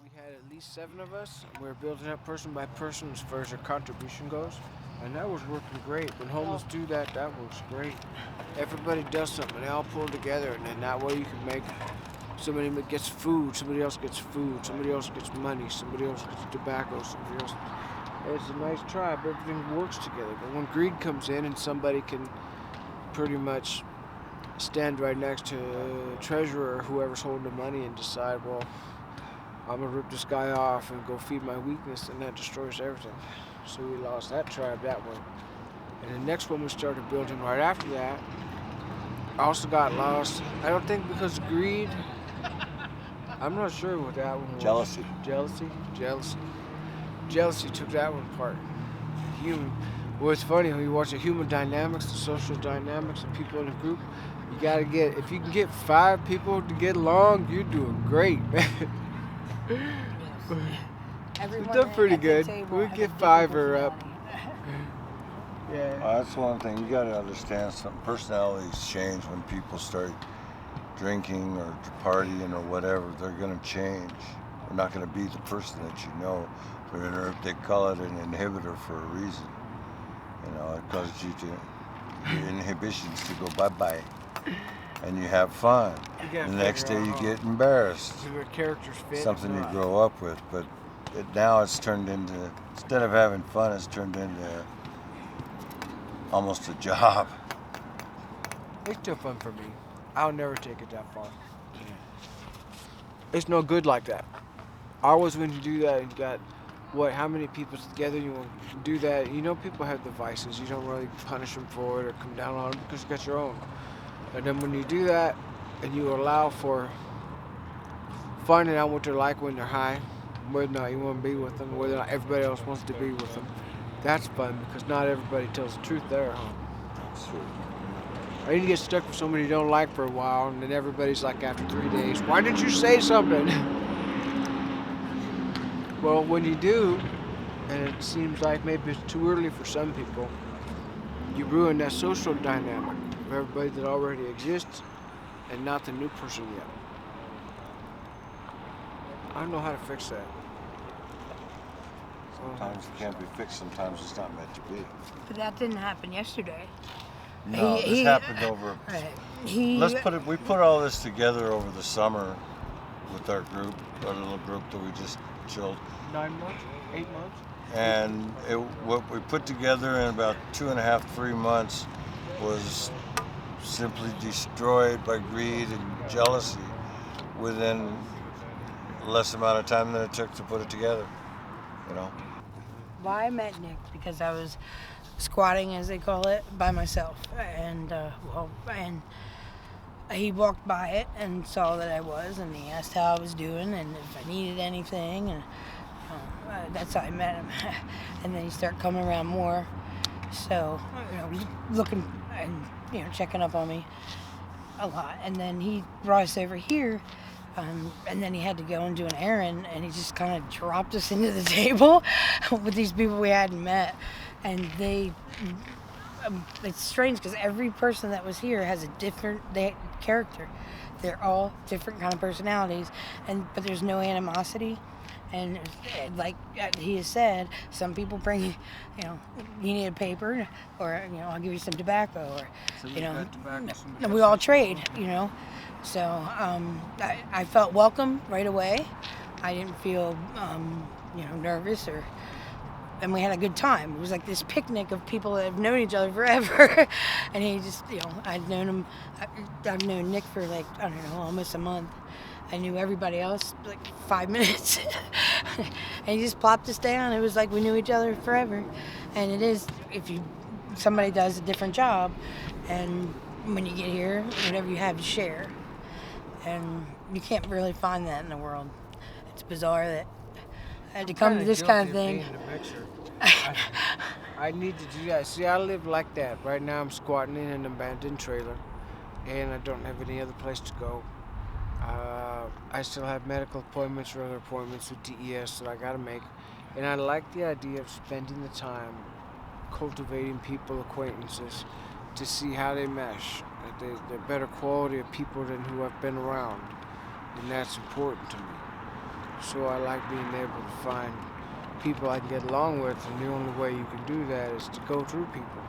we had at least 7 of us, and we were building up person by person as far as our contribution goes. And that was working great. When homeless do that, that works great. Everybody does something, they all pull together, and then that way you can make somebody gets food, somebody else gets food, somebody else gets money, somebody else gets tobacco, somebody else. It's a nice tribe, everything works together. But when greed comes in and somebody can pretty much stand right next to a treasurer or whoever's holding the money and decide, well, I'm gonna rip this guy off and go feed my weakness, and that destroys everything. So we lost that tribe that way. And the next one we started building right after that also got lost. I don't think because of greed. I'm not sure what that one was. Jealousy. Jealousy took that one apart. Human. Well, it's funny when you watch the human dynamics, the social dynamics of people in a group. You gotta get, if you can get 5 people to get along, you're doing great, man. We've done pretty good. We get 5 or up. Yeah. That's one thing you got to understand. Some personalities change when people start drinking or partying or whatever. They're going to change. They're not going to be the person that you know. They call it an inhibitor for a reason. You know, it causes you to your inhibitions to go bye-bye, and you have fun. The next day you get embarrassed. Your character's fit. Something you grow up with, but now it's turned into, instead of having fun, it's turned into almost a job. It's still fun for me. I'll never take it that far. It's no good like that. Always when you do that, you got, how many people together you want to do that? You know people have the vices. You don't really punish them for it or come down on them because you got your own. And then when you do that and you allow for finding out what they're like when they're high, whether or not you want to be with them, whether or not everybody else wants to be with them, that's fun because not everybody tells the truth there, huh? That's true. Or you get stuck with somebody you don't like for a while, and then everybody's like after 3 days, why didn't you say something? Well, when you do, and it seems like maybe it's too early for some people, you ruin that social dynamic of everybody that already exists and not the new person yet. I don't know how to fix that. Sometimes it can't be fixed, sometimes it's not meant to be. But that didn't happen yesterday. No, this happened over. Right. We put all this together over the summer with our group, our little group that we just chilled. 9 months, 8 months. And what we put together in about 2.5, 3 months was simply destroyed by greed and jealousy within less amount of time than it took to put it together, you know. Well, I met Nick because I was squatting, as they call it, by myself, and he walked by it and saw that I was, and he asked how I was doing and if I needed anything, and that's how I met him. And then he started coming around more, so looking and checking up on me a lot. And then he brought us over here. And then he had to go and do an errand, and he just kind of dropped us into the table with these people we hadn't met. And it's strange because every person that was here has a different character. They're all different kind of personalities, but there's no animosity. And like he has said, some people bring, you need a paper, or I'll give you some tobacco, or and we all trade, So I felt welcome right away. I didn't feel nervous, and we had a good time. It was like this picnic of people that have known each other forever. And he just, I've known Nick for almost a month. I knew everybody else like 5 minutes. And he just plopped us down. It was like we knew each other forever. And it is, if somebody does a different job, and when you get here, whatever you have to share. And you can't really find that in the world. It's bizarre that I had to come to this kind of thing. I need to do that. See, I live like that. Right now I'm squatting in an abandoned trailer, and I don't have any other place to go. I still have medical appointments or other appointments with DES that I gotta make. And I like the idea of spending the time cultivating people, acquaintances, to see how they mesh. They're better quality of people than who I've been around. And that's important to me. So I like being able to find people I can get along with, and the only way you can do that is to go through people.